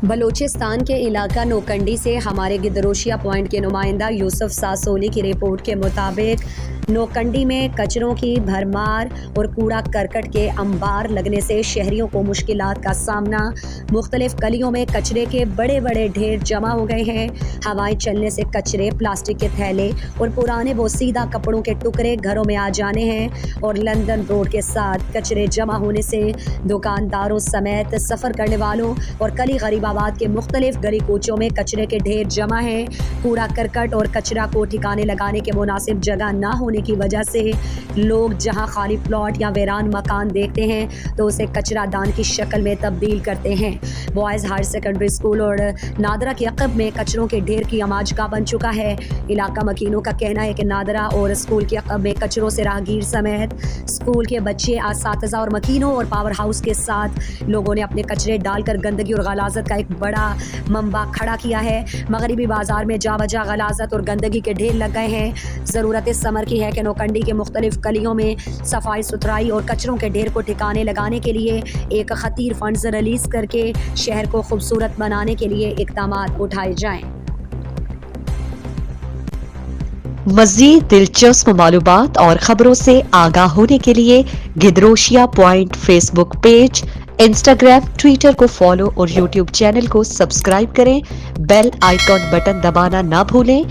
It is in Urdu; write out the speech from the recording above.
بلوچستان کے علاقہ نوکنڈی سے ہمارے گدروشیا پوائنٹ کے نمائندہ یوسف ساسولی کی رپورٹ کے مطابق نوکنڈی میں کچروں کی بھرمار اور کوڑا کرکٹ کے انبار لگنے سے شہریوں کو مشکلات کا سامنا۔ مختلف گلیوں میں کچرے کے بڑے بڑے ڈھیر جمع ہو گئے ہیں۔ ہوائیں چلنے سے کچرے، پلاسٹک کے تھیلے اور پرانے بوسیدہ کپڑوں کے ٹکڑے گھروں میں آ جانے ہیں اور لندن روڈ کے ساتھ کچرے جمع ہونے سے دکانداروں سمیت سفر کرنے والوں اور کلی غریب آباد کے مختلف گلی کوچوں میں کچرے کے ڈھیر جمع ہیں۔ کوڑا کرکٹ اور کچرا کو ٹھکانے لگانے کے مناسب جگہ نہ ہونے کی وجہ سے لوگ جہاں خالی پلاٹ یا ویران مکان دیکھتے ہیں تو اسے کچرا دان کی شکل میں تبدیل کرتے ہیں۔ بوائز ہائر سیکنڈری اسکول اور نادرہ کے عقب میں کچروں کے ڈھیر کی آماج کا بن چکا ہے۔ علاقہ مکینوں کا کہنا ہے کہ نادرہ اور اسکول کے عقب میں کچروں سے راہگیر سمیت اسکول کے بچے، اساتذہ اور مکینوں اور پاور ہاؤس کے ساتھ لوگوں نے اپنے کچرے ڈال کر گندگی اور غلاظت کا ایک بڑا منبع کھڑا کیا ہے۔ مغربی بازار میں جا بجا غلاظت اور گندگی کے ڈھیر لگ گئے ہیں۔ ضرورت اس امر کی ہے کہ نوکنڈی کے مختلف گلیوں میں صفائی ستھرائی اور کچروں کے ڈھیر کو ٹھکانے لگانے کے لیے ایک خطیر فنڈز ریلیز کر کے شہر کو خوبصورت بنانے کے لیے اقدامات اٹھائے جائیں۔ مزید دلچسپ معلومات اور خبروں سے آگاہ ہونے کے لیے Gedrosia point Facebook page, Instagram, Twitter کو فالو اور یوٹیوب چینل کو سبسکرائب کریں۔ بیل آئیکن بٹن دبانا نہ بھولیں